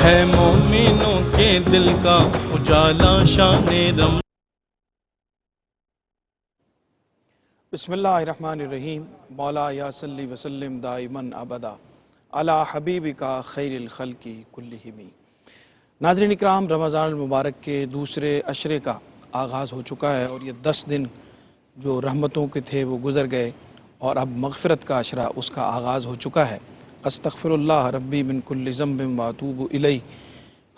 ہے مومنوں کے دل کا اجالا شان رمضان۔ بسم اللہ الرحمن الرحیم۔ مولا یا صلی وسلم دائماً ابدا علی حبیبک خیر الخلق کلہم۔ ناظرین اکرام، رمضان المبارک کے دوسرے عشرے کا آغاز ہو چکا ہے اور یہ 10 دن جو رحمتوں کے تھے وہ گزر گئے اور اب مغفرت کا عشرہ اس کا آغاز ہو چکا ہے۔ استغفر اللہ ربی من کل ذنب واتوب الیہ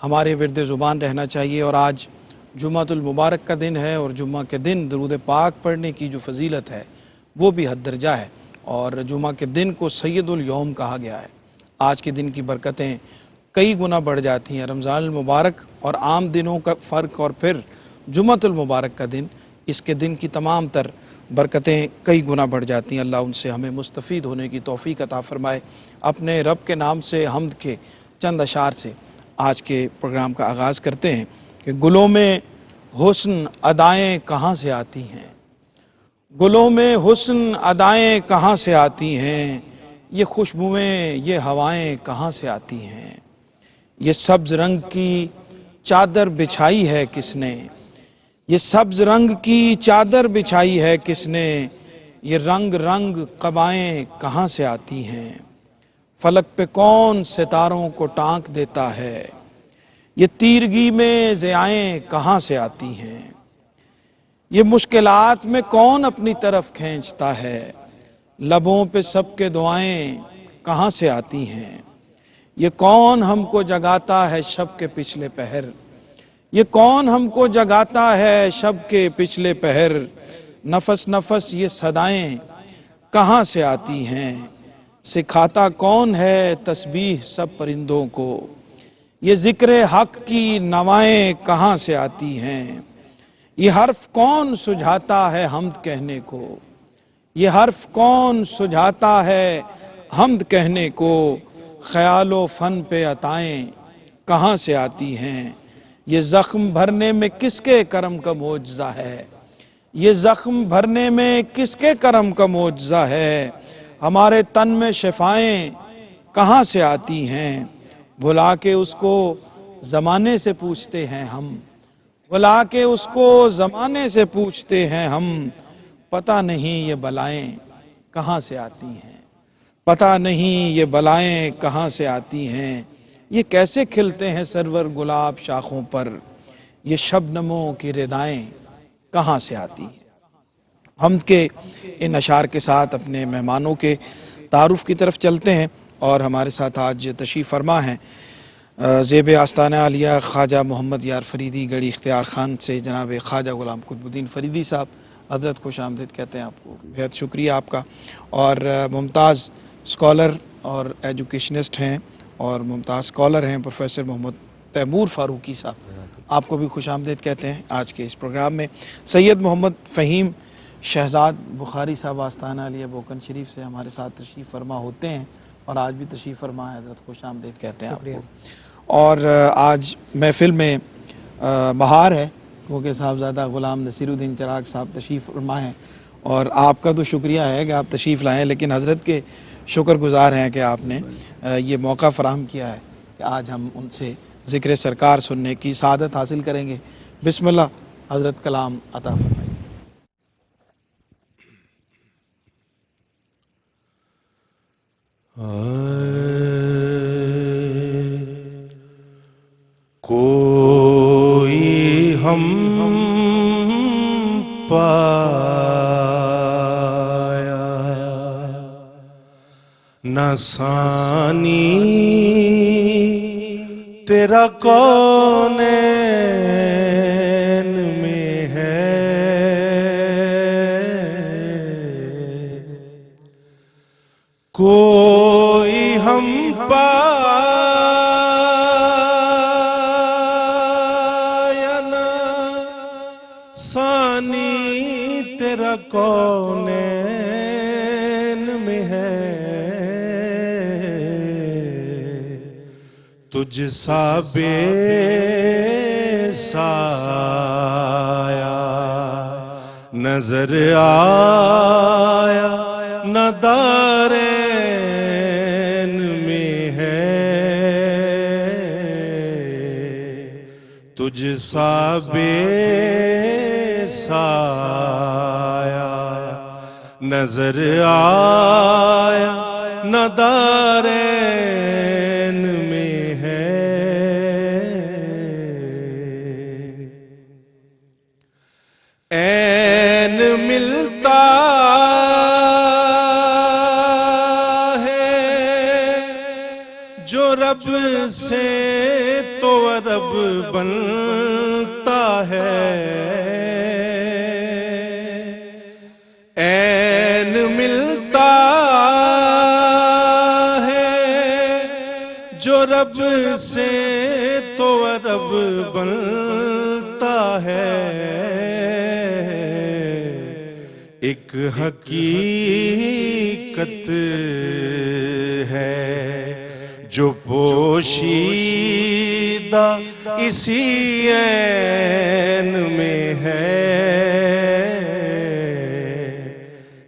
ہمارے ورد زبان رہنا چاہیے۔ اور آج جمعۃ المبارک کا دن ہے اور جمعہ کے دن درود پاک پڑھنے کی جو فضیلت ہے وہ بھی حد درجہ ہے، اور جمعہ کے دن کو سید الیوم کہا گیا ہے۔ آج کے دن کی برکتیں کئی گنا بڑھ جاتی ہیں۔ رمضان المبارک اور عام دنوں کا فرق اور پھر جمعۃ المبارک کا دن، اس کے دن کی تمام تر برکتیں کئی گنا بڑھ جاتی ہیں۔ اللہ ان سے ہمیں مستفید ہونے کی توفیق عطا فرمائے۔ اپنے رب کے نام سے حمد کے چند اشعار سے آج کے پروگرام کا آغاز کرتے ہیں کہ گلوں میں حسن ادائیں کہاں سے آتی ہیں، گلوں میں حسن ادائیں کہاں سے آتی ہیں، یہ خوشبوئیں یہ ہوائیں کہاں سے آتی ہیں، یہ سبز رنگ کی چادر بچھائی ہے کس نے، یہ سبز رنگ کی چادر بچھائی ہے کس نے، یہ رنگ رنگ قبائیں کہاں سے آتی ہیں، فلک پہ کون ستاروں کو ٹانک دیتا ہے، یہ تیرگی میں ضیائیں کہاں سے آتی ہیں، یہ مشکلات میں کون اپنی طرف کھینچتا ہے، لبوں پہ سب کے دعائیں کہاں سے آتی ہیں، یہ کون ہم کو جگاتا ہے شب کے پچھلے پہر، یہ کون ہم کو جگاتا ہے شب کے پچھلے پہر، نفس نفس یہ صدائیں کہاں سے آتی ہیں، سکھاتا کون ہے تسبیح سب پرندوں کو، یہ ذکر حق کی نوائیں کہاں سے آتی ہیں، یہ حرف کون سجھاتا ہے حمد کہنے کو، یہ حرف کون سجھاتا ہے حمد کہنے کو، خیال و فن پہ عطائیں کہاں سے آتی ہیں، یہ زخم بھرنے میں کس کے کرم کا معجزہ ہے، یہ زخم بھرنے میں کس کے کرم کا معجزہ ہے، ہمارے تن میں شفائیں کہاں سے آتی ہیں، بھلا کے اس کو زمانے سے پوچھتے ہیں ہم، بھلا کے اس کو زمانے سے پوچھتے ہیں ہم، پتہ نہیں یہ بلائیں کہاں سے آتی ہیں، پتہ نہیں یہ بلائیں کہاں سے آتی ہیں، یہ کیسے کھلتے ہیں سرور گلاب شاخوں پر، یہ شبنموں کی ردائیں کہاں سے آتی ہیں۔ حمد کے ان اشعار کے ساتھ اپنے مہمانوں کے تعارف کی طرف چلتے ہیں، اور ہمارے ساتھ آج تشریف فرما ہیں زیب آستانہ عالیہ خواجہ محمد یار فریدی گڑھی اختیار خان سے جناب خواجہ غلام قطب الدین فریدی صاحب۔ حضرت خوش آمدید کہتے ہیں آپ کو، بہت شکریہ آپ کا۔ اور ممتاز اسکالر اور ایجوکیشنسٹ ہیں اور ممتاز اسکالر ہیں پروفیسر محمد تیمور فاروقی صاحب، آپ کو بھی خوش آمدید کہتے ہیں آج کے اس پروگرام میں۔ سید محمد فہیم شہزاد بخاری صاحب آستانہ علیہ بوکن شریف سے ہمارے ساتھ تشریف فرما ہوتے ہیں اور آج بھی تشریف فرما ہے، حضرت خوش آمدید کہتے ہیں آپ کو۔ اور آج محفل میں بہار ہے کیونکہ صاحبزادہ غلام نصیر الدین چراغ صاحب تشریف فرما ہیں، اور آپ کا تو شکریہ ہے کہ آپ تشریف لائیں، لیکن حضرت کے شکر گزار ہیں کہ آپ نے یہ موقع فراہم کیا ہے کہ آج ہم ان سے ذکر سرکار سننے کی سعادت حاصل کریں گے۔ بسم اللہ، حضرت کلام عطا فرمائیے۔ کوئی ہم پایا نہ ثانی تیرا کونین میں ہے، کوئی ہم ثانی تیرا کونین میں ہے، تجھ سا بے سایہ نظر آیا نہ دارین میں ہے، تجھ سا بے سایہ نظر آیا نہ دارین میں ہے، عین ملتا ہے جو رب سے تو رب بنتا ہے، عین ملتا ہے جو رب سے تو رب بنتا ہے، ایک حقیقت ہے جو پوشیدہ اسی عین میں ہے،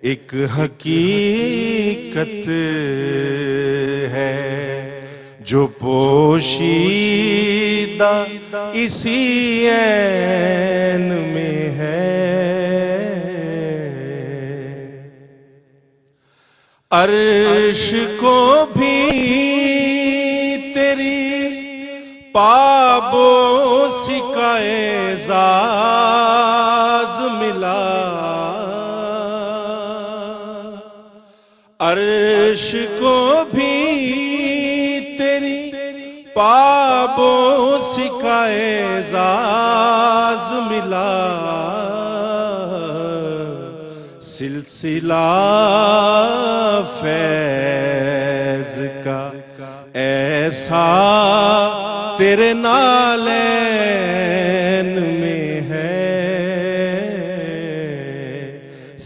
ایک حقیقت ہے جو پوشیدہ اسی عین میں ہے، عرش کو بھی تیری پابوسی کا اعزاز ملا، عرش کو بھی تیری پابوسی کا اعزاز ملا، سلسلہ فیض کا ایسا تیرے نالین میں ہے،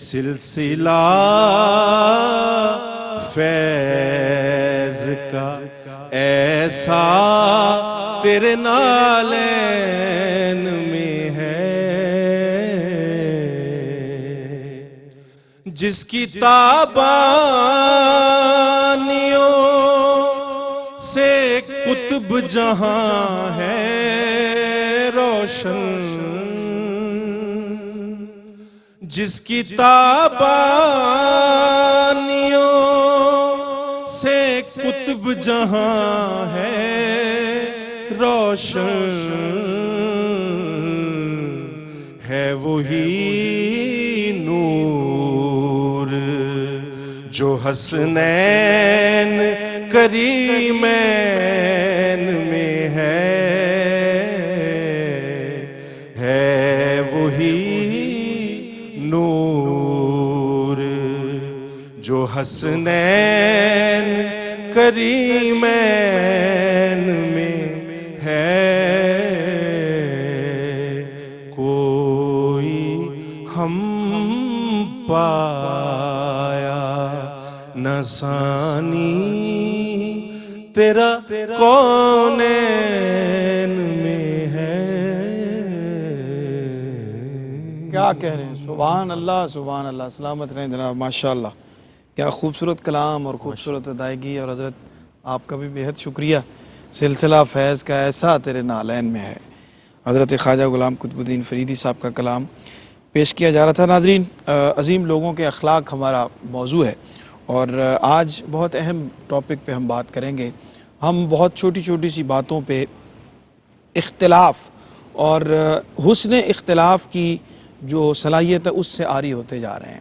سلسلہ فیض کا ایسا تیرے نالین میں ہے، جس کی تابانیوں سے قطب جہاں ہے روشن، جس کی تابانیوں سے قطب جہاں ہے روشن، ہے وہی نور جو حسنین کریمین میں ہے وہی نور جو حسنین کریمین میں ہے، کوئی ہم پایا نہ ثانی تیرا کونین میں ہے۔ کیا کہہ رہے ہیں، سبحان اللہ سبحان اللہ، سلامت رہیں جناب، ماشاءاللہ کیا خوبصورت کلام اور خوبصورت ادائیگی، اور حضرت آپ کا بھی بہت شکریہ۔ سلسلہ فیض کا ایسا تیرے نالین میں ہے، حضرت خواجہ غلام قطب الدین فریدی صاحب کا کلام پیش کیا جا رہا تھا۔ ناظرین، عظیم لوگوں کے اخلاق ہمارا موضوع ہے، اور آج بہت اہم ٹاپک پہ ہم بات کریں گے۔ ہم بہت چھوٹی چھوٹی سی باتوں پہ اختلاف اور حسن اختلاف کی جو صلاحیت ہے اس سے عاری ہوتے جا رہے ہیں،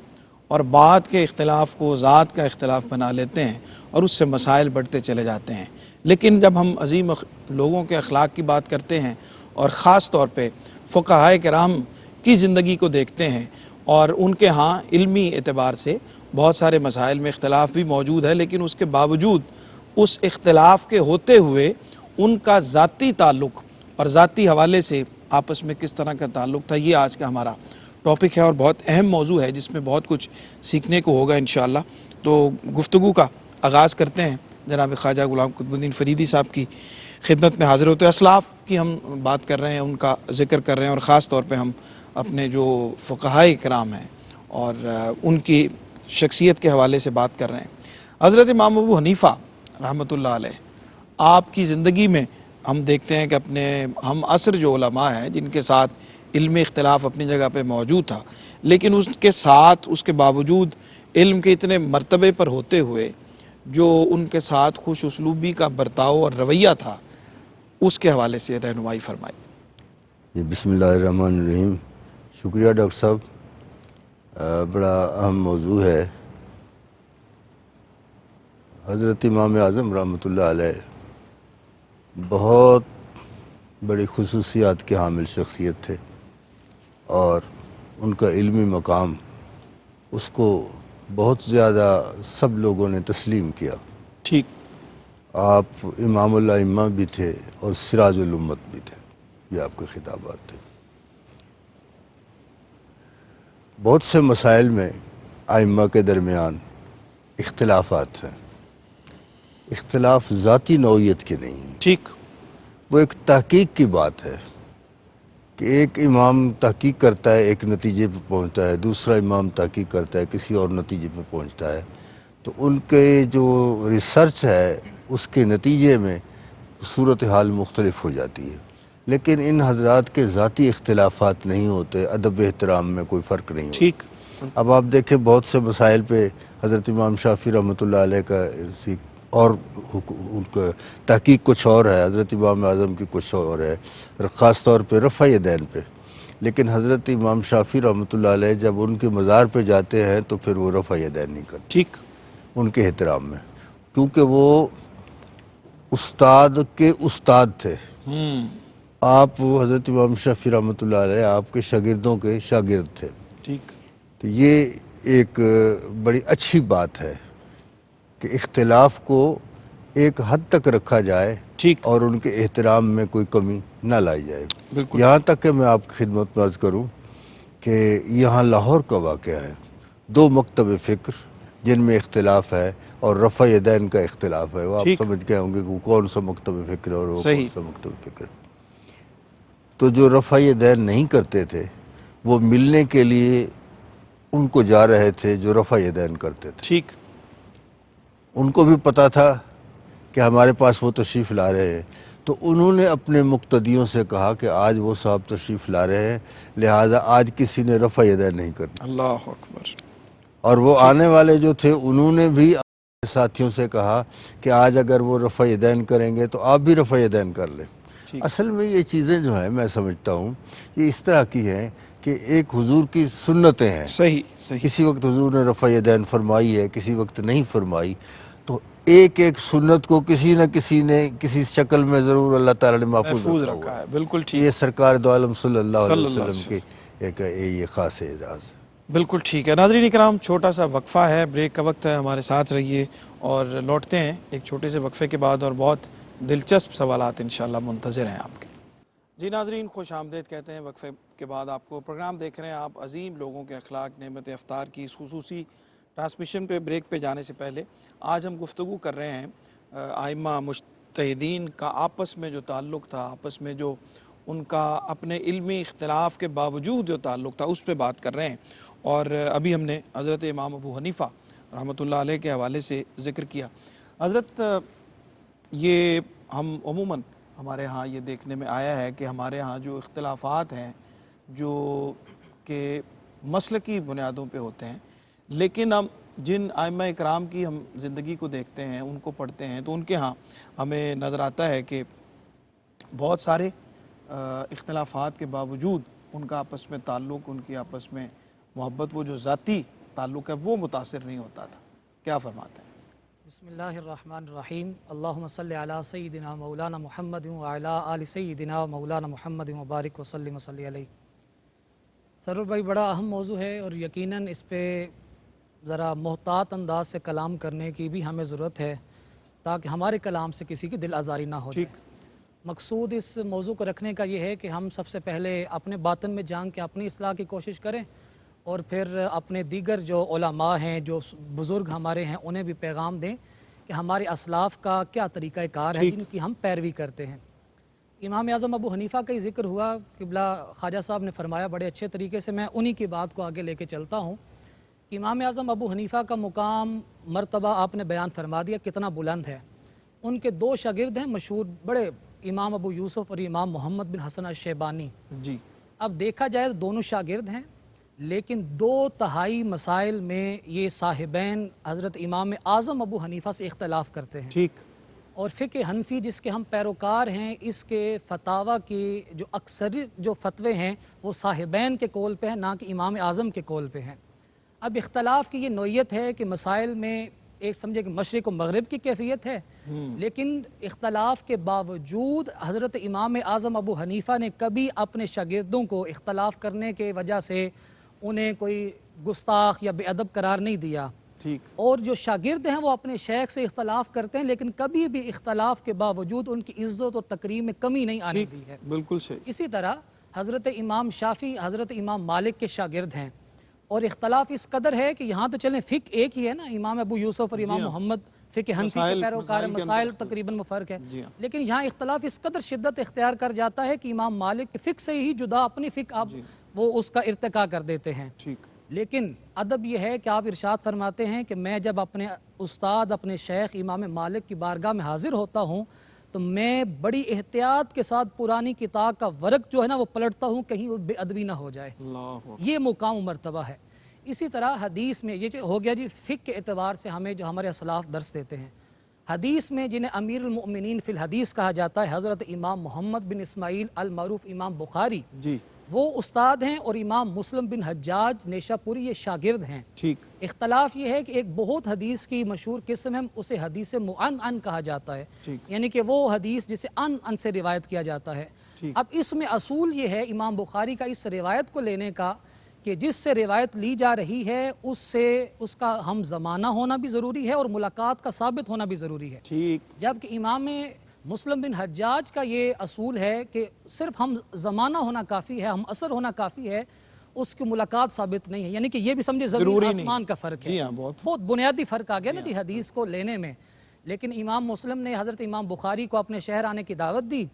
اور بات کے اختلاف کو ذات کا اختلاف بنا لیتے ہیں، اور اس سے مسائل بڑھتے چلے جاتے ہیں۔ لیکن جب ہم عظیم لوگوں کے اخلاق کی بات کرتے ہیں، اور خاص طور پہ فقہائے کرام کی زندگی کو دیکھتے ہیں، اور ان کے ہاں علمی اعتبار سے بہت سارے مسائل میں اختلاف بھی موجود ہے، لیکن اس کے باوجود اس اختلاف کے ہوتے ہوئے ان کا ذاتی تعلق اور ذاتی حوالے سے آپس میں کس طرح کا تعلق تھا، یہ آج کا ہمارا ٹاپک ہے، اور بہت اہم موضوع ہے جس میں بہت کچھ سیکھنے کو ہوگا انشاءاللہ۔ تو گفتگو کا آغاز کرتے ہیں جناب خواجہ غلام قطب الدین فریدی صاحب کی خدمت میں حاضر ہوتے ہیں۔ اسلاف کی ہم بات کر رہے ہیں، ان کا ذکر کر رہے ہیں، اور خاص طور پہ ہم اپنے جو فقہائے کرام ہیں اور ان کی شخصیت کے حوالے سے بات کر رہے ہیں۔ حضرت امام ابو حنیفہ رحمۃ اللہ علیہ، آپ کی زندگی میں ہم دیکھتے ہیں کہ اپنے ہم عصر جو علماء ہیں جن کے ساتھ علمی اختلاف اپنی جگہ پہ موجود تھا، لیکن اس کے ساتھ اس کے باوجود علم کے اتنے مرتبے پر ہوتے ہوئے جو ان کے ساتھ خوش اسلوبی کا برتاؤ اور رویہ تھا، اس کے حوالے سے رہنمائی فرمائی۔ جی بسم اللہ الرحمن الرحیم۔ شکریہ ڈاکٹر صاحب، بڑا اہم موضوع ہے۔ حضرت امام اعظم رحمۃ اللہ علیہ بہت بڑی خصوصیات کے حامل شخصیت تھے، اور ان کا علمی مقام اس کو بہت زیادہ سب لوگوں نے تسلیم کیا۔ ٹھیک۔ آپ امام الائمہ بھی تھے اور سراج الامت بھی تھے، یہ آپ کے خطابات تھے۔ بہت سے مسائل میں ائمہ کے درمیان اختلافات ہیں، اختلاف ذاتی نوعیت کے نہیں ہیں، ٹھیک۔ وہ ایک تحقیق کی بات ہے کہ ایک امام تحقیق کرتا ہے، ایک نتیجے پہ پہنچتا ہے، دوسرا امام تحقیق کرتا ہے، کسی اور نتیجے پہ پہنچتا ہے، تو ان کے جو ریسرچ ہے اس کے نتیجے میں صورتحال مختلف ہو جاتی ہے، لیکن ان حضرات کے ذاتی اختلافات نہیں ہوتے، ادب احترام میں کوئی فرق نہیں ہوتا۔ ٹھیک۔ اب آپ دیکھیں بہت سے مسائل پہ حضرت امام شافعی رحمۃ اللہ علیہ کا اور ان کا تحقیق کچھ اور ہے، حضرت امام اعظم کی کچھ اور ہے، خاص طور پہ رفع یدین پہ، لیکن حضرت امام شافعی رحمۃ اللہ علیہ جب ان کے مزار پہ جاتے ہیں تو پھر وہ رفع یدین نہیں کرتے ٹھیک۔ ان کے احترام میں، کیونکہ وہ استاد کے استاد تھے۔ آپ حضرت امام شافعی رحمۃ اللہ علیہ آپ کے شاگردوں کے شاگرد تھے، ٹھیک۔ تو یہ ایک بڑی اچھی بات ہے کہ اختلاف کو ایک حد تک رکھا جائے ٹھیک۔ اور ان کے احترام میں کوئی کمی نہ لائی جائے۔ بالکل۔ یہاں تک کہ میں آپ کی خدمت میں عرض کروں کہ یہاں لاہور کا واقعہ ہے، دو مکتب فکر جن میں اختلاف ہے اور رفع یدین کا اختلاف ہے، وہ آپ ٹھیک۔ سمجھ گئے ہوں گے کہ وہ کون سا مکتب فکر ہے اور وہ صحیح۔ کون سا مکتب فکر ہے۔ تو جو رفع یدین نہیں کرتے تھے وہ ملنے کے لیے ان کو جا رہے تھے جو رفع یدین کرتے تھے۔ ٹھیک۔ ان کو بھی پتا تھا کہ ہمارے پاس وہ تشریف لا رہے ہیں، تو انہوں نے اپنے مقتدیوں سے کہا کہ آج وہ صاحب تشریف لا رہے ہیں، لہٰذا آج کسی نے رفع یدین نہیں کرنا۔ اللہ اکبر۔ اور وہ آنے والے جو تھے انہوں نے بھی اپنے ساتھیوں سے کہا کہ آج اگر وہ رفع یدین کریں گے تو آپ بھی رفع یدین کر لیں۔ ٹھیک۔ اصل میں یہ چیزیں جو ہیں میں سمجھتا ہوں یہ اس طرح کی ہیں کہ ایک حضور کی سنتیں ہیں، صحیح صحیح۔ کسی وقت حضور نے رفع یدین فرمائی ہے، کسی وقت نہیں فرمائی، تو ایک ایک سنت کو کسی نہ کسی نے کسی شکل میں ضرور اللہ تعالیٰ نے محفوظ رکھا ہوا ہے۔ بالکل ٹھیک۔ یہ سرکار دو عالم صلی اللہ علیہ صلی اللہ علیہ وسلم کی ایک یہ خاص اعزاز ہے۔ بالکل ٹھیک ہے۔ ناظرین اکرام، چھوٹا سا وقفہ ہے، بریک کا وقت ہے، ہمارے ساتھ رہیے اور لوٹتے ہیں ایک چھوٹے سے وقفے کے بعد، اور بہت دلچسپ سوالات انشاءاللہ منتظر ہیں آپ کے۔ جی ناظرین، خوش آمدید کہتے ہیں وقفے کے بعد آپ کو۔ پروگرام دیکھ رہے ہیں آپ عظیم لوگوں کے اخلاق نعمت افطار کی اس خصوصی ٹرانسمیشن پہ۔ بریک پہ جانے سے پہلے آج ہم گفتگو کر رہے ہیں ائمہ مجتہدین کا آپس میں جو تعلق تھا، آپس میں جو ان کا اپنے علمی اختلاف کے باوجود جو تعلق تھا، اس پہ بات کر رہے ہیں۔ اور ابھی ہم نے حضرت امام ابو حنیفہ رحمۃ اللہ علیہ کے حوالے سے ذکر کیا۔ حضرت، یہ ہم عموماً ہمارے ہاں یہ دیکھنے میں آیا ہے کہ ہمارے ہاں جو اختلافات ہیں جو کہ مسلکی بنیادوں پہ ہوتے ہیں، لیکن ہم جن ائمہ اکرام کی ہم زندگی کو دیکھتے ہیں، ان کو پڑھتے ہیں، تو ان کے ہاں ہمیں نظر آتا ہے کہ بہت سارے اختلافات کے باوجود ان کا آپس میں تعلق، ان کی آپس میں محبت، وہ جو ذاتی تعلق ہے وہ متاثر نہیں ہوتا تھا۔ کیا فرماتے ہیں؟ بسم اللہ الرحمن الرحیم۔ اللہم صلی علی سیدنا مولانا محمد وعلی آل سیدنا مولانا محمد وبارک وسلم وصلی علیہ۔ سرور بھائی، بڑا اہم موضوع ہے اور یقیناً اس پہ ذرا محتاط انداز سے کلام کرنے کی بھی ہمیں ضرورت ہے تاکہ ہمارے کلام سے کسی کی دل آزاری نہ ہو جائے۔ مقصود اس موضوع کو رکھنے کا یہ ہے کہ ہم سب سے پہلے اپنے باطن میں جان کے اپنی اصلاح کی کوشش کریں، اور پھر اپنے دیگر جو علماء ہیں، جو بزرگ ہمارے ہیں، انہیں بھی پیغام دیں کہ ہمارے اسلاف کا کیا طریقہ کار ہے جن کی ہم پیروی کرتے ہیں۔ امام اعظم ابو حنیفہ کا ہی ذکر ہوا، قبلہ خواجہ صاحب نے فرمایا بڑے اچھے طریقے سے، میں انہی کی بات کو آگے لے کے چلتا ہوں۔ امام اعظم ابو حنیفہ کا مقام، مرتبہ آپ نے بیان فرما دیا کتنا بلند ہے۔ ان کے دو شاگرد ہیں مشہور، بڑے امام ابو یوسف اور امام محمد بن حسن الشیبانی، جی اب دیکھا جائے تو دونوں شاگرد ہیں، لیکن 2/3 مسائل میں یہ صاحبین حضرت امام اعظم ابو حنیفہ سے اختلاف کرتے ہیں، ٹھیک، اور فقہ حنفی جس کے ہم پیروکار ہیں، اس کے فتاویٰ کی جو اکثر جو فتوے ہیں وہ صاحبین کے قول پہ ہیں، نہ کہ امام اعظم کے قول پہ ہیں۔ اب اختلاف کی یہ نوعیت ہے کہ مسائل میں ایک سمجھے کہ مشرق و مغرب کی کیفیت ہے، لیکن اختلاف کے باوجود حضرت امام اعظم ابو حنیفہ نے کبھی اپنے شاگردوں کو اختلاف کرنے کے وجہ سے انہیں کوئی گستاخ یا بے ادب قرار نہیں دیا، ٹھیک، اور جو شاگرد ہیں وہ اپنے شیخ سے اختلاف کرتے ہیں، لیکن کبھی بھی اختلاف کے باوجود ان کی عزت اور تکریم میں کمی نہیں آنے دی ہے۔ بالکل صحیح، اسی طرح حضرت امام شافعی حضرت امام مالک کے شاگرد ہیں، اور اختلاف اس قدر ہے کہ یہاں تو چلیں فقہ ایک ہی ہے نا، امام ابو یوسف اور امام محمد فقہ حنفی کے پیروکار ہیں، مسائل تقریباً وہ فرق ہے، لیکن یہاں اختلاف اس قدر شدت اختیار کر جاتا ہے کہ امام مالک کے فقہ سے ہی جدا اپنی فقہ اب وہ اس کا ارتقا کر دیتے ہیں۔ ٹھیک، لیکن ادب یہ ہے کہ آپ ارشاد فرماتے ہیں کہ میں جب اپنے استاد اپنے شیخ امام مالک کی بارگاہ میں حاضر ہوتا ہوں تو میں بڑی احتیاط کے ساتھ پرانی کتاب کا ورق جو ہے نا وہ پلٹتا ہوں، کہیں وہ بے ادبی نہ ہو جائے، اللہ، یہ مقام و مرتبہ ہے۔ اسی طرح حدیث میں یہ ہو گیا جی فقہ کے اعتبار سے ہمیں جو ہمارے اسلاف درس دیتے ہیں، حدیث میں جنہیں امیر المؤمنین فی الحدیث کہا جاتا ہے حضرت امام محمد بن اسماعیل المعروف امام بخاری، جی، وہ استاد ہیں، اور امام مسلم بن حجاج نیشہ پوری یہ شاگرد ہیں۔ ٹھیک، اختلاف یہ ہے کہ ایک بہت حدیث کی مشہور قسم ہے، اسے حدیث معنعن کہا جاتا ہے، یعنی کہ وہ حدیث جسے ان سے روایت کیا جاتا ہے۔ اب اس میں اصول یہ ہے امام بخاری کا اس روایت کو لینے کا کہ جس سے روایت لی جا رہی ہے اس سے اس کا ہم زمانہ ہونا بھی ضروری ہے اور ملاقات کا ثابت ہونا بھی ضروری ہے، ٹھیک، جبکہ امام مسلم بن حجاج کا یہ اصول ہے کہ صرف ہم زمانہ ہونا کافی ہے، ہم عصر ہونا کافی ہے، اس کی ملاقات ثابت نہیں ہے، یعنی کہ یہ بھی سمجھے زمین آسمان کا فرق ہے، بہت بنیادی فرق آ گیا نا جی حدیث کو لینے میں۔ لیکن امام مسلم نے حضرت امام بخاری کو اپنے شہر آنے کی دعوت دی،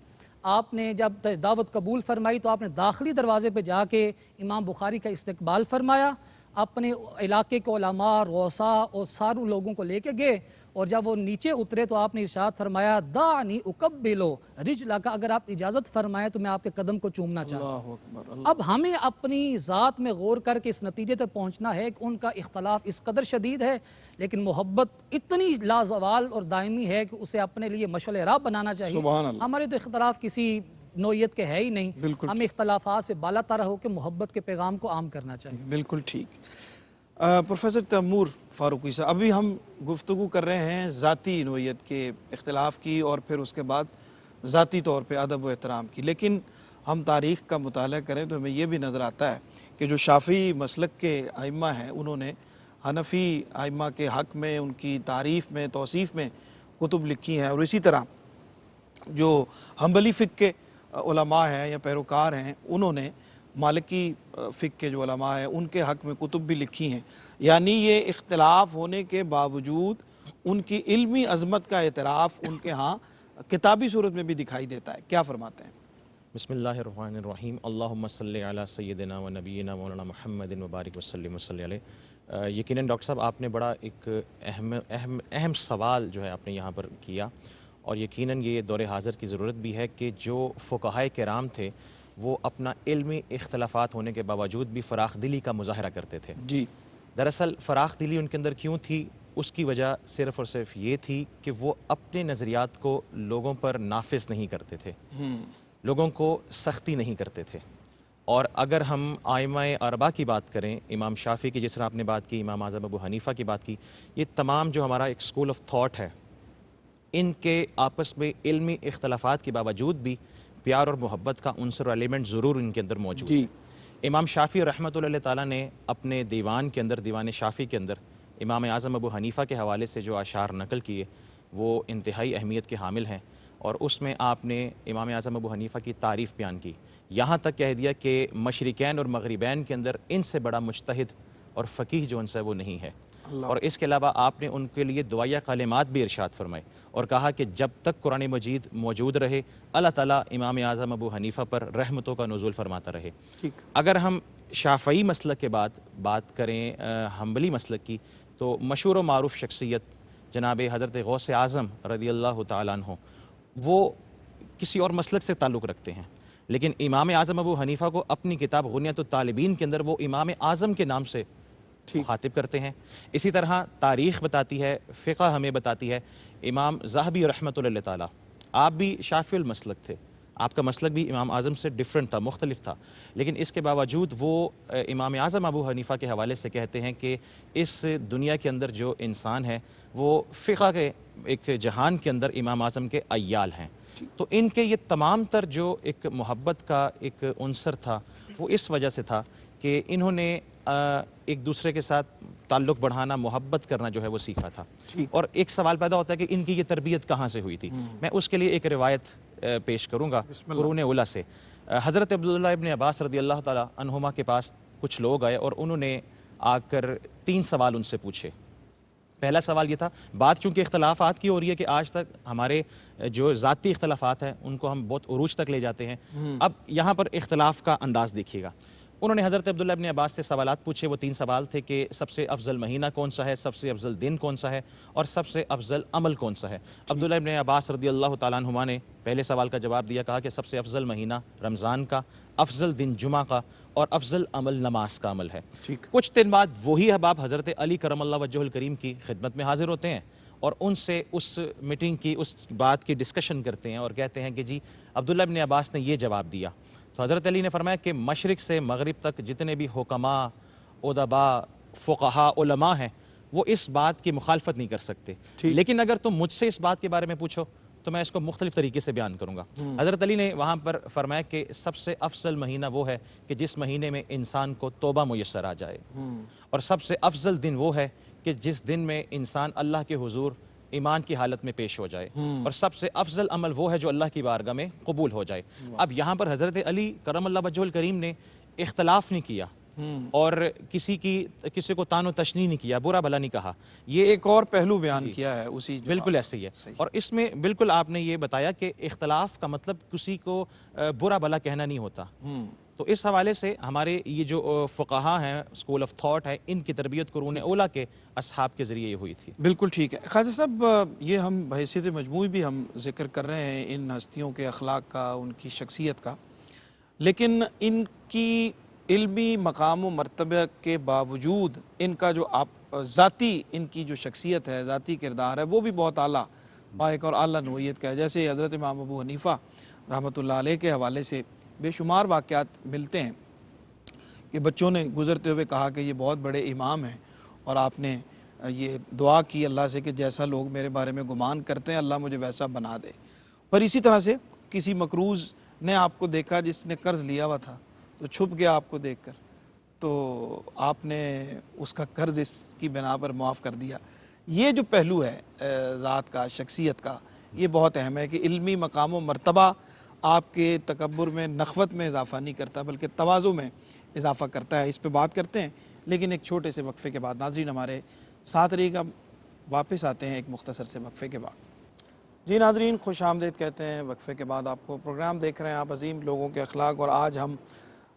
آپ نے جب دعوت قبول فرمائی تو آپ نے داخلی دروازے پہ جا کے امام بخاری کا استقبال فرمایا، اپنے علاقے کے علماء رؤساء اور سارے لوگوں کو لے کے گئے، اور جب وہ نیچے اترے تو آپ نے ارشاد فرمایا دعنی اقبلو رجلک، اگر آپ اجازت فرمائیں تو میں آپ کے قدم کو چومنا چاہتا ہوں۔ اب ہمیں اپنی ذات میں غور کر کے اس نتیجے تک پہنچنا ہے کہ ان کا اختلاف اس قدر شدید ہے، لیکن محبت اتنی لازوال اور دائمی ہے کہ اسے اپنے لیے مشعل راہ بنانا چاہیے۔ ہمارے تو اختلاف کسی نوعیت کے ہے ہی نہیں، ہمیں اختلافات سے بالا تر ہو کے محبت کے پیغام کو عام کرنا چاہیے۔ بالکل ٹھیک۔ پروفیسر تیمور فاروقی صاحب، ابھی ہم گفتگو کر رہے ہیں ذاتی نوعیت کے اختلاف کی اور پھر اس کے بعد ذاتی طور پہ ادب و احترام کی، لیکن ہم تاریخ کا مطالعہ کریں تو ہمیں یہ بھی نظر آتا ہے کہ جو شافعی مسلک کے ائمہ ہیں انہوں نے حنفی ائمہ کے حق میں، ان کی تعریف میں، توصیف میں کتب لکھی ہیں، اور اسی طرح جو حنبلی فقہ کے علماء ہیں یا پیروکار ہیں انہوں نے مالکی فقہ کے جو علماء ہیں ان کے حق میں کتب بھی لکھی ہیں، یعنی یہ اختلاف ہونے کے باوجود ان کی علمی عظمت کا اعتراف ان کے ہاں کتابی صورت میں بھی دکھائی دیتا ہے۔ کیا فرماتے ہیں؟ بسم اللہ الرحمن الرحیم، اللہم صلی علی سیدنا و نبینا مولانا محمد مبارک وسلم وصلی علیہ۔ یقیناً ڈاکٹر صاحب آپ نے بڑا ایک اہم سوال جو ہے آپ نے یہاں پر کیا، اور یقیناً یہ دور حاضر کی ضرورت بھی ہے کہ جو فقہائے کرام تھے وہ اپنا علمی اختلافات ہونے کے باوجود بھی فراخ دلی کا مظاہرہ کرتے تھے۔ جی، دراصل فراخ دلی ان کے اندر کیوں تھی؟ اس کی وجہ صرف اور صرف یہ تھی کہ وہ اپنے نظریات کو لوگوں پر نافذ نہیں کرتے تھے، لوگوں کو سختی نہیں کرتے تھے۔ اور اگر ہم ائمہ اربعہ کی بات کریں، امام شافعی کی جس طرح آپ نے بات کی، امام اعظم ابو حنیفہ کی بات کی، یہ تمام جو ہمارا ایک اسکول آف تھاٹ ہے، ان کے آپس میں علمی اختلافات کے باوجود بھی پیار اور محبت کا عنصر اور ایلیمنٹ ضرور ان کے اندر موجود ہے۔ امام شافعی رحمۃ اللہ تعالیٰ نے اپنے دیوان کے اندر، دیوان شافعی کے اندر، امام اعظم ابو حنیفہ کے حوالے سے جو اشعار نقل کیے وہ انتہائی اہمیت کے حامل ہیں، اور اس میں آپ نے امام اعظم ابو حنیفہ کی تعریف بیان کی، یہاں تک کہہ دیا کہ مشرقین اور مغربین کے اندر ان سے بڑا مجتہد اور فقیہ جو ان سے وہ نہیں ہے، اور اس کے علاوہ آپ نے ان کے لیے دعائیہ کلمات بھی ارشاد فرمائے اور کہا کہ جب تک قرآن مجید موجود رہے اللہ تعالیٰ امام اعظم ابو حنیفہ پر رحمتوں کا نزول فرماتا رہے۔ اگر ہم شافعی مسلک کے بعد بات کریں حنبلی مسلک کی، تو مشہور و معروف شخصیت جناب حضرت غوث اعظم رضی اللہ تعالیٰ عنہ، وہ کسی اور مسلک سے تعلق رکھتے ہیں، لیکن امام اعظم ابو حنیفہ کو اپنی کتاب غنیۃ الطالبین کے اندر وہ امام اعظم کے نام سے مخاطب کرتے ہیں۔ اسی طرح تاریخ بتاتی ہے، فقہ ہمیں بتاتی ہے، امام ذہبی رحمۃ اللہ تعالیٰ، آپ بھی شافعی المسلک تھے، آپ کا مسلک بھی امام اعظم سے ڈیفرنٹ تھا، مختلف تھا، لیکن اس کے باوجود وہ امام اعظم ابو حنیفہ کے حوالے سے کہتے ہیں کہ اس دنیا کے اندر جو انسان ہے وہ فقہ کے ایک جہان کے اندر امام اعظم کے عیال ہیں۔ تو ان کے یہ تمام تر جو ایک محبت کا ایک عنصر تھا وہ اس وجہ سے تھا کہ انہوں نے ایک دوسرے کے ساتھ تعلق بڑھانا، محبت کرنا جو ہے وہ سیکھا تھا۔ اور ایک سوال پیدا ہوتا ہے کہ ان کی یہ تربیت کہاں سے ہوئی تھی؟ میں اس کے لیے ایک روایت پیش کروں گا قرون اولیٰ سے۔ حضرت عبداللہ ابن عباس رضی اللہ تعالیٰ عنہما کے پاس کچھ لوگ آئے اور انہوں نے آ کر 3 سوال ان سے پوچھے۔ پہلا سوال یہ تھا، بات چونکہ اختلافات کی ہو رہی ہے کہ آج تک ہمارے جو ذاتی اختلافات ہیں ان کو ہم بہت عروج تک لے جاتے ہیں، اب یہاں پر اختلاف کا انداز دیکھیے گا۔ انہوں نے حضرت عبداللہ ابن عباس سے سوالات پوچھے، وہ 3 سوال تھے کہ سب سے افضل مہینہ کون سا ہے، سب سے افضل دن کون سا ہے، اور سب سے افضل عمل کون سا ہے۔ عبداللہ ابن عباس رضی اللہ تعالیٰ عنہما نے پہلے سوال کا جواب دیا، کہا کہ سب سے افضل مہینہ رمضان کا، افضل دن جمعہ کا، اور افضل عمل نماز کا عمل ہے۔ کچھ دن بعد وہی احباب حضرت علی کرم اللہ وجہہ الکریم کی خدمت میں حاضر ہوتے ہیں اور ان سے اس میٹنگ کی، اس بات کی ڈسکشن کرتے ہیں اور کہتے ہیں کہ جی عبداللہ ابن عباس نے یہ جواب دیا۔ تو حضرت علی نے فرمایا کہ مشرق سے مغرب تک جتنے بھی حکماء، ادباء، فقہاء، علماء ہیں وہ اس بات کی مخالفت نہیں کر سکتے، لیکن اگر تم مجھ سے اس بات کے بارے میں پوچھو تو میں اس کو مختلف طریقے سے بیان کروں گا۔ حضرت علی نے وہاں پر فرمایا کہ سب سے افضل مہینہ وہ ہے کہ جس مہینے میں انسان کو توبہ میسر آ جائے، اور سب سے افضل دن وہ ہے کہ جس دن میں انسان اللہ کے حضور ایمان کی حالت میں پیش ہو جائے، اور سب سے افضل عمل وہ ہے جو اللہ کی بارگاہ میں قبول ہو جائے۔ اب یہاں پر حضرت علی کرم اللہ وجہہ الکریم نے اختلاف نہیں کیا اور کسی کو تان و تشنیع نہیں کیا، برا بھلا نہیں کہا۔ یہ ایک اور پہلو بیان کیا ہے اسی جواب۔ بالکل ایسے ہی ہے، اور اس میں بالکل آپ نے یہ بتایا کہ اختلاف کا مطلب کسی کو برا بھلا کہنا نہیں ہوتا۔ تو اس حوالے سے ہمارے یہ جو فقہا ہیں، اسکول آف تھاٹ ہے، ان کی تربیت قرون اولیٰ کے اصحاب کے ذریعے یہ ہوئی تھی۔ بالکل ٹھیک ہے خواجہ صاحب، یہ ہم بحیثیت مجموعی بھی ہم ذکر کر رہے ہیں ان ہستیوں کے اخلاق کا، ان کی شخصیت کا، لیکن ان کی علمی مقام و مرتبہ کے باوجود ان کا جو ذاتی ان کی جو شخصیت ہے، ذاتی کردار ہے، وہ بھی بہت اعلیٰ پائق اور اعلیٰ نوعیت کا ہے۔ جیسے حضرت امام ابو حنیفہ رحمۃ اللہ علیہ کے حوالے سے بے شمار واقعات ملتے ہیں کہ بچوں نے گزرتے ہوئے کہا کہ یہ بہت بڑے امام ہیں، اور آپ نے یہ دعا کی اللہ سے کہ جیسا لوگ میرے بارے میں گمان کرتے ہیں اللہ مجھے ویسا بنا دے۔ پر اسی طرح سے کسی مقروض نے آپ کو دیکھا جس نے قرض لیا ہوا تھا تو چھپ گیا آپ کو دیکھ کر، تو آپ نے اس کا قرض اس کی بنا پر معاف کر دیا۔ یہ جو پہلو ہے ذات کا، شخصیت کا، یہ بہت اہم ہے کہ علمی مقام و مرتبہ آپ کے تکبر میں، نخوت میں اضافہ نہیں کرتا بلکہ تواضع میں اضافہ کرتا ہے۔ اس پہ بات کرتے ہیں لیکن ایک چھوٹے سے وقفے کے بعد۔ ناظرین ہمارے ساتھ رہیے گا، واپس آتے ہیں ایک مختصر سے وقفے کے بعد۔ جی ناظرین، خوش آمدید کہتے ہیں وقفے کے بعد آپ کو۔ پروگرام دیکھ رہے ہیں آپ عظیم لوگوں کے اخلاق، اور آج ہم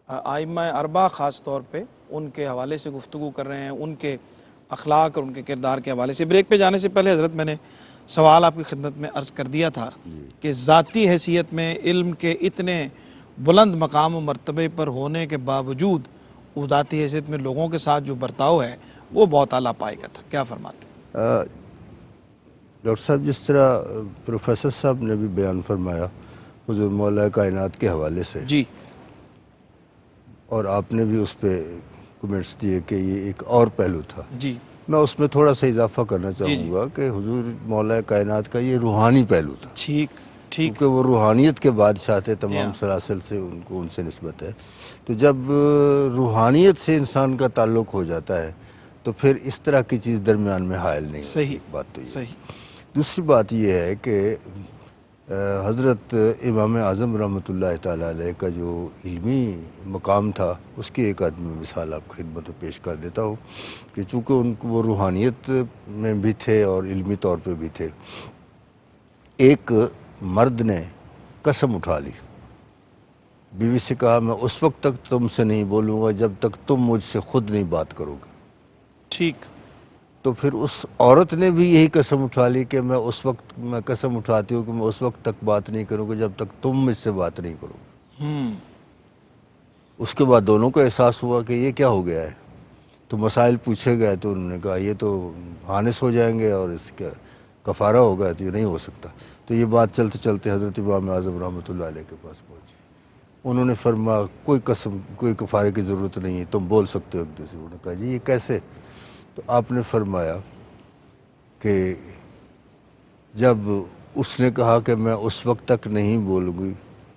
ائمہ اربعہ خاص طور پہ ان کے حوالے سے گفتگو کر رہے ہیں، ان کے اخلاق اور ان کے کردار کے حوالے سے۔ بریک پہ جانے سے پہلے حضرت میں نے سوال آپ کی خدمت میں عرض کر دیا تھا کہ ذاتی حیثیت میں علم کے اتنے بلند مقام و مرتبے پر ہونے کے باوجود وہ ذاتی حیثیت میں لوگوں کے ساتھ جو برتاؤ ہے وہ بہت اعلیٰ پائے کا تھا۔ کیا فرماتے ہیں ڈاکٹر صاحب؟ جس طرح پروفیسر صاحب نے بھی بیان فرمایا حضور مولا کائنات کے حوالے سے، جی، اور آپ نے بھی اس پہ کمنٹس دیے کہ یہ ایک اور پہلو تھا، جی، میں اس میں تھوڑا سا اضافہ کرنا چاہوں گا کہ حضور مولا کائنات کا یہ روحانی پہلو تھا، ٹھیک ٹھیک، کیونکہ وہ روحانیت کے بادشاہ تھے، تمام سلاسل سے ان سے نسبت ہے۔ تو جب روحانیت سے انسان کا تعلق ہو جاتا ہے تو پھر اس طرح کی چیز درمیان میں حائل نہیں ہوتی۔ صحیح، ایک بات تو یہ۔ صحیح۔ دوسری بات یہ ہے کہ حضرت امام اعظم رحمۃ اللہ تعالیٰ علیہ کا جو علمی مقام تھا اس کی ایک آدمی مثال آپ کی خدمت میں پیش کر دیتا ہوں کہ چونکہ ان کو وہ روحانیت میں بھی تھے اور علمی طور پہ بھی تھے۔ ایک مرد نے قسم اٹھا لی، بیوی سے کہا میں اس وقت تک تم سے نہیں بولوں گا جب تک تم مجھ سے خود نہیں بات کرو گے۔ ٹھیک، تو پھر اس عورت نے بھی یہی قسم اٹھا لی کہ میں قسم اٹھاتی ہوں کہ میں اس وقت تک بات نہیں کروں گا جب تک تم مجھ سے بات نہیں کرو گے۔ اس کے بعد دونوں کو احساس ہوا کہ یہ کیا ہو گیا ہے، تو مسائل پوچھے گئے تو انہوں نے کہا یہ تو حانث ہو جائیں گے اور اس کا کفارہ ہوگا، تو یہ نہیں ہو سکتا۔ تو یہ بات چلتے چلتے حضرت امام اعظم رحمۃ اللہ علیہ کے پاس پہنچی۔ انہوں نے فرمایا کوئی قسم کوئی کفارے کی ضرورت نہیں ہے، تم بول سکتے ہو ایک دوسرے۔ انہوں نے کہا جی یہ کیسے؟ تو آپ نے فرمایا کہ جب اس نے کہا کہ میں اس وقت تک نہیں بولوں گی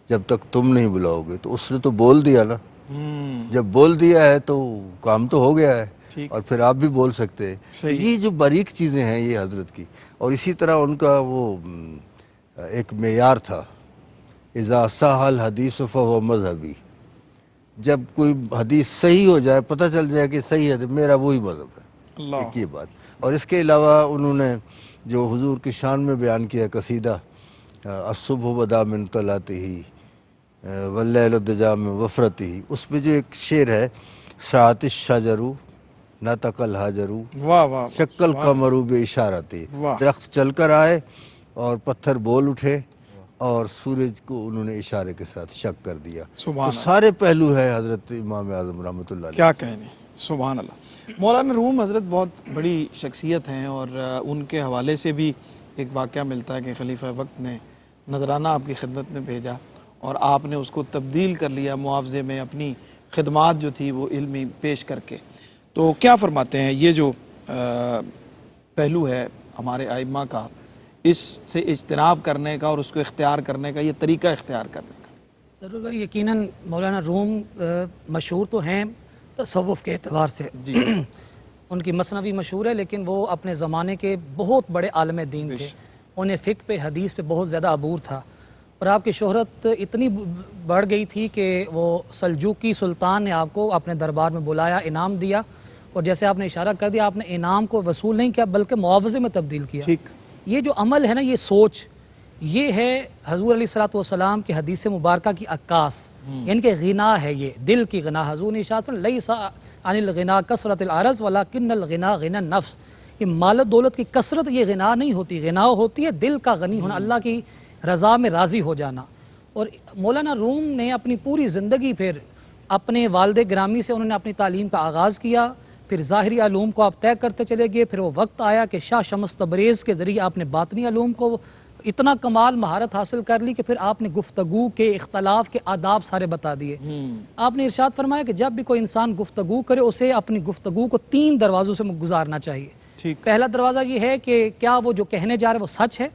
جب تک تم نہیں بلاؤ گے، تو اس نے تو بول دیا نا، جب بول دیا ہے تو کام تو ہو گیا ہے، اور پھر آپ بھی بول سکتے ہیں۔ یہ جو باریک چیزیں ہیں یہ حضرت کی، اور اسی طرح ان کا وہ ایک معیار تھا، اذا صح الحدیث فہو مذہبی، جب کوئی حدیث صحیح ہو جائے، پتہ چل جائے کہ صحیح ہے، میرا وہی مذہب ہے، ایک یہ بات۔ اور اس کے علاوہ انہوں نے جو حضور کی شان میں بیان کیا قصیدہ الصبح بدا من طلعتہ واللیل دجا من وفرتہ، اس میں جو ایک شعر ہے ساعت الشجر نطق الحجر شق القمر باشارتہ، درخت چل کر آئے اور پتھر بول اٹھے اور سورج کو انہوں نے اشارے کے ساتھ شق کر دیا۔ تو سارے پہلو ہیں حضرت امام اعظم رحمۃ اللہ علیہ۔ کیا کہنے، سبحان اللہ۔ مولانا روم حضرت بہت بڑی شخصیت ہیں، اور ان کے حوالے سے بھی ایک واقعہ ملتا ہے کہ خلیفہ وقت نے نذرانہ آپ کی خدمت میں بھیجا اور آپ نے اس کو تبدیل کر لیا معاوضے میں اپنی خدمات جو تھی وہ علمی پیش کر کے۔ تو کیا فرماتے ہیں یہ جو پہلو ہے ہمارے ائمہ کا، اس سے اجتناب کرنے کا اور اس کو اختیار کرنے کا، یہ طریقہ اختیار کرنے کا؟ ضرور بھائی، یقیناً مولانا روم مشہور تو ہیں تصوف کے اعتبار سے، جی ان کی مثنوی مشہور ہے، لیکن وہ اپنے زمانے کے بہت بڑے عالم دین تھے، انہیں فقہ پہ حدیث پہ بہت زیادہ عبور تھا، اور آپ کی شہرت اتنی بڑھ گئی تھی کہ وہ سلجوقی سلطان نے آپ کو اپنے دربار میں بلایا، انعام دیا، اور جیسے آپ نے اشارہ کر دیا، آپ نے انعام کو وصول نہیں کیا بلکہ معاوضے میں تبدیل کیا۔ یہ جو عمل ہے نا، یہ سوچ، یہ ہے حضور علیہ الصلوۃ والسلام کی حدیث مبارکہ کی عکاس، یعنی کہ غنا ہے، یہ دل کی غنا۔ حضور نے ارشاد فرمایا لیس عن الغنا کثرت العرض ولکن الغنا غنى النفس، یہ مال و دولت کی کثرت یہ غنا نہیں ہوتی، غنا ہوتی ہے دل کا غنی ہونا، اللہ کی رضا میں راضی ہو جانا۔ اور مولانا روم نے اپنی پوری زندگی پھر اپنے والد گرامی سے انہوں نے اپنی تعلیم کا آغاز کیا، پھر ظاہری علوم کو آپ طے کرتے چلے گئے، پھر وہ وقت آیا کہ شاہ شمس تبریز کے ذریعے آپ نے باطنی علوم کو اتنا کمال مہارت حاصل کر لی کہ پھر آپ نے گفتگو کے اختلاف کے آداب سارے بتا دیے۔ آپ نے ارشاد فرمایا کہ جب بھی کوئی انسان گفتگو کرے اسے اپنی گفتگو کو 3 دروازوں سے گزارنا چاہیے۔ پہلا دروازہ یہ ہے کہ کیا وہ جو کہنے جا رہا ہے وہ سچ ہے،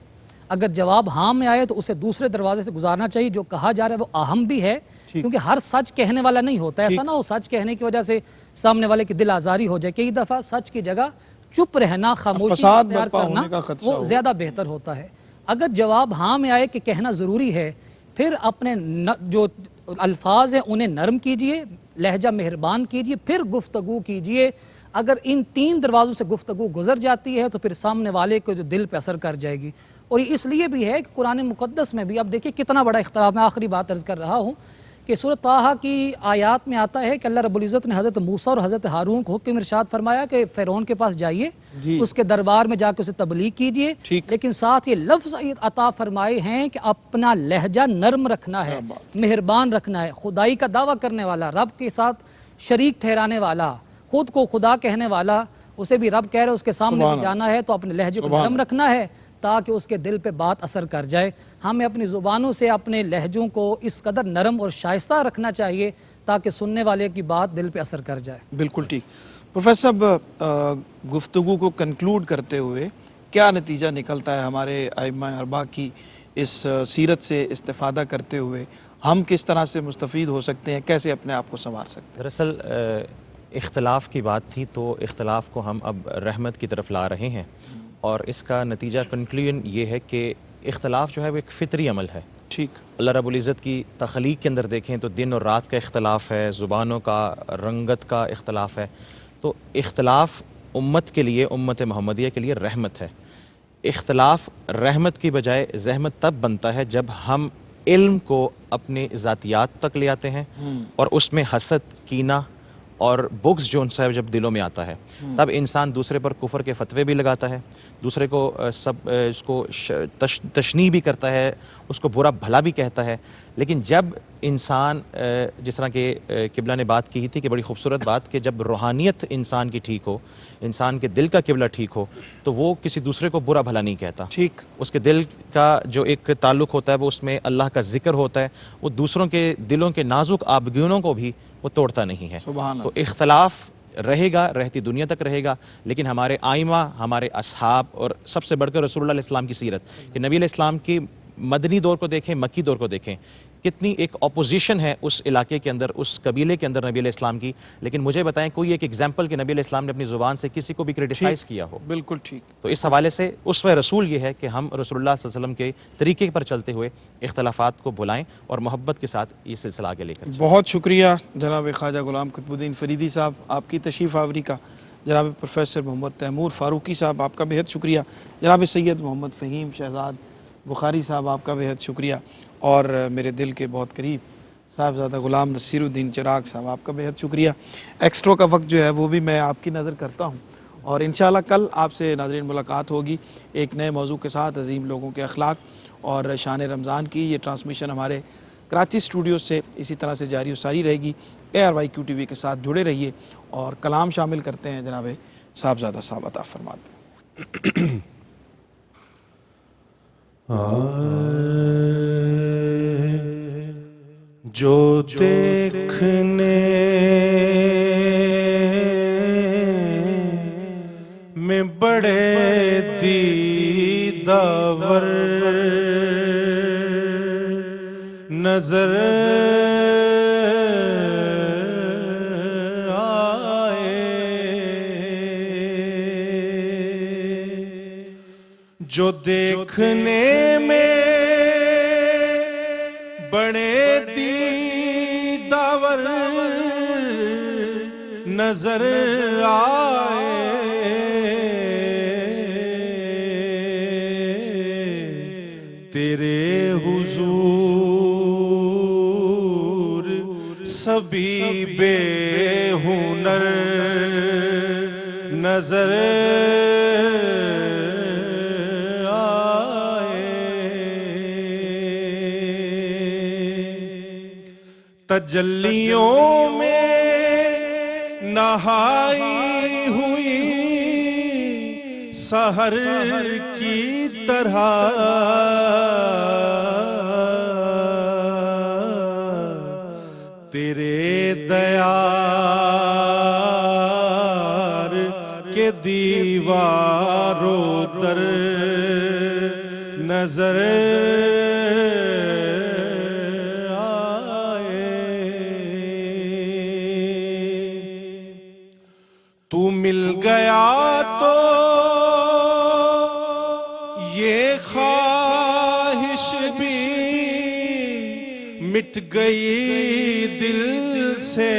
اگر جواب ہاں میں آئے تو اسے دوسرے دروازے سے گزارنا چاہیے، جو کہا جا رہا ہے وہ اہم بھی ہے، کیونکہ ہر سچ کہنے والا نہیں ہوتا، ایسا نہ ہو سچ کہنے کی وجہ سے سامنے والے کی دل آزاری ہو جائے۔ کئی دفعہ سچ کی جگہ چپ رہنا، خاموشی اختیار کرنا وہ زیادہ بہتر ہوتا ہے۔ اگر جواب ہاں میں آئے کہ کہنا ضروری ہے، پھر اپنے جو الفاظ ہیں انہیں نرم کیجئے، لہجہ مہربان کیجئے، پھر گفتگو کیجئے۔ اگر ان 3 دروازوں سے گفتگو گزر جاتی ہے تو پھر سامنے والے کو جو دل پہ اثر کر جائے گی۔ اور یہ اس لیے بھی ہے کہ قرآن مقدس میں بھی اب دیکھیں کتنا بڑا اختلاف، میں آخری بات عرض کر رہا ہوں کہ سورۃ طٰہٰ کی آیات میں آتا ہے کہ اللہ رب العزت نے حضرت موسیٰ اور حضرت ہارون کو حکم ارشاد فرمایا کہ فرعون کے پاس جائیے، اس کے دربار میں جا کے اسے تبلیغ کیجئے، لیکن ساتھ یہ لفظ عطا فرمائے ہیں کہ اپنا لہجہ نرم رکھنا ہے، مہربان رکھنا ہے، خدائی کا دعویٰ کرنے والا، رب کے ساتھ شریک ٹھہرانے والا، خود کو خدا کہنے والا، اسے بھی رب کہہ رہے اس کے سامنے بھی جانا ہے تو اپنے لہجے کو نرم رکھنا ہے تاکہ اس کے دل پہ بات اثر کر جائے۔ ہمیں اپنی زبانوں سے اپنے لہجوں کو اس قدر نرم اور شائستہ رکھنا چاہیے تاکہ سننے والے کی بات دل پہ اثر کر جائے۔ بالکل ٹھیک۔ پروفیسر صاحب، گفتگو کو کنکلوڈ کرتے ہوئے کیا نتیجہ نکلتا ہے ہمارے ائمہ اربعہ کی اس سیرت سے استفادہ کرتے ہوئے؟ ہم کس طرح سے مستفید ہو سکتے ہیں، کیسے اپنے آپ کو سنوار سکتے ہیں؟ دراصل اختلاف کی بات تھی تو اختلاف کو ہم اب رحمت کی طرف لا رہے ہیں، اور اس کا نتیجہ کنکلوژن یہ ہے کہ اختلاف جو ہے وہ ایک فطری عمل ہے۔ ٹھیک۔ اللہ رب العزت کی تخلیق کے اندر دیکھیں تو دن اور رات کا اختلاف ہے، زبانوں کا، رنگت کا اختلاف ہے، تو اختلاف امت کے لیے، امت محمدیہ کے لیے رحمت ہے۔ اختلاف رحمت کی بجائے زحمت تب بنتا ہے جب ہم علم کو اپنے ذاتیات تک لے آتے ہیں اور اس میں حسد، کینہ اور بغض جو ان سے جب دلوں میں آتا ہے تب انسان دوسرے پر کفر کے فتوے بھی لگاتا ہے، دوسرے کو اس کو تشنیع بھی کرتا ہے، اس کو برا بھلا بھی کہتا ہے. لیکن جب انسان جس طرح کہ قبلہ نے بات کی تھی کہ بڑی خوبصورت بات کہ جب روحانیت انسان کی ٹھیک ہو، انسان کے دل کا قبلہ ٹھیک ہو تو وہ کسی دوسرے کو برا بھلا نہیں کہتا. ٹھیک. اس کے دل کا جو ایک تعلق ہوتا ہے وہ اس میں اللہ کا ذکر ہوتا ہے، وہ دوسروں کے دلوں کے نازک آبگونوں کو بھی وہ توڑتا نہیں ہے. سبحان تو اختلاف رہے گا، رہتی دنیا تک رہے گا، لیکن ہمارے آئمہ، ہمارے اصحاب اور سب سے بڑھ کر رسول اللہ علیہ السلام کی سیرت کہ نبی علیہ السلام کی مدنی دور کو دیکھیں، مکی دور کو دیکھیں، کتنی ایک اپوزیشن ہے اس علاقے کے اندر، اس قبیلے کے اندر نبی علیہ السلام کی. لیکن مجھے بتائیں کوئی ایک ایگزامپل کہ نبی علیہ السلام نے اپنی زبان سے کسی کو بھی کریٹیسائز کیا ہو. بالکل ٹھیک. تو اس حوالے سے اسوہ رسول یہ ہے کہ ہم رسول اللہ صلی اللہ علیہ وسلم کے طریقے پر چلتے ہوئے اختلافات کو بھلائیں اور محبت کے ساتھ یہ سلسلہ آگے لے کر چلیں. بہت شکریہ جناب خواجہ غلام قطب الدین فریدی صاحب آپ کی تشریف آوری کا. جناب پروفیسر محمد تیمور فاروقی صاحب آپ کا بہت شکریہ. جناب سید محمد فہیم شہزاد بخاری صاحب آپ کا بہت شکریہ. اور میرے دل کے بہت قریب صاحبزادہ غلام نصیر الدین چراغ صاحب آپ کا بہت شکریہ. ایکسٹرا کا وقت جو ہے وہ بھی میں آپ کی نظر کرتا ہوں اور انشاءاللہ کل آپ سے ناظرین ملاقات ہوگی ایک نئے موضوع کے ساتھ. عظیم لوگوں کے اخلاق اور شان رمضان کی یہ ٹرانسمیشن ہمارے کراچی اسٹوڈیو سے اسی طرح سے جاری و ساری رہے گی. ARYQ TV کے ساتھ جڑے رہیے اور کلام شامل کرتے ہیں. جناب صاحبزادہ صاحب عطا فرماتے ہیں. جو دیکھنے میں بڑے دیداور نظر جو دیکھنے میں بڑے دیداور نظر آئے تیرے حضور سبھی بے ہنر نظر تجلیوں میں نہائی ہوئی سحر کی طرح تیرے دیار کے دیواروں در نظر تو مل گیا تو یہ خواہش بھی مٹ گئی دل سے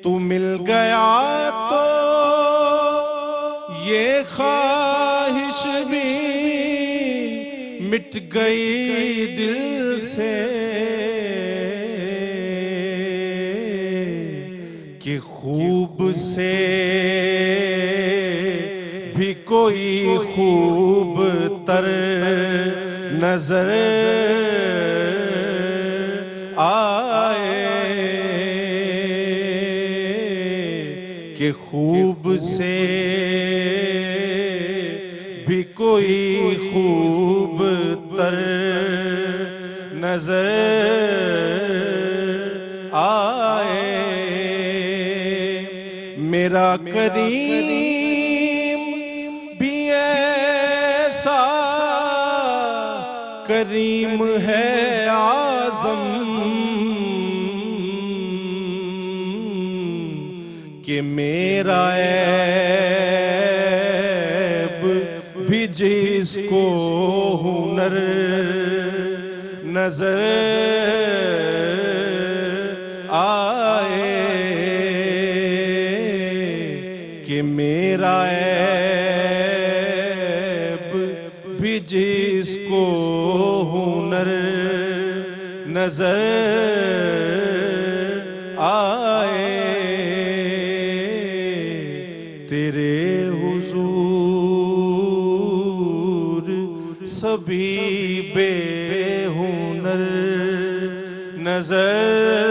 تو مل گیا تو یہ خواہش بھی مٹ گئی دل سے کہ خوب سے بھی کوئی خوب تر نظر آئے کہ خوب سے بھی کوئی خوب تر نظر آئے میرا کریم بھی ایسا کریم ہے اعظم کہ میرا عیب بھی جس کو ہنر نظر آئے کہ میرا عیب بھی جس کو ہنر نظر آئے تیرے حضور سبھی بے ہنر نظر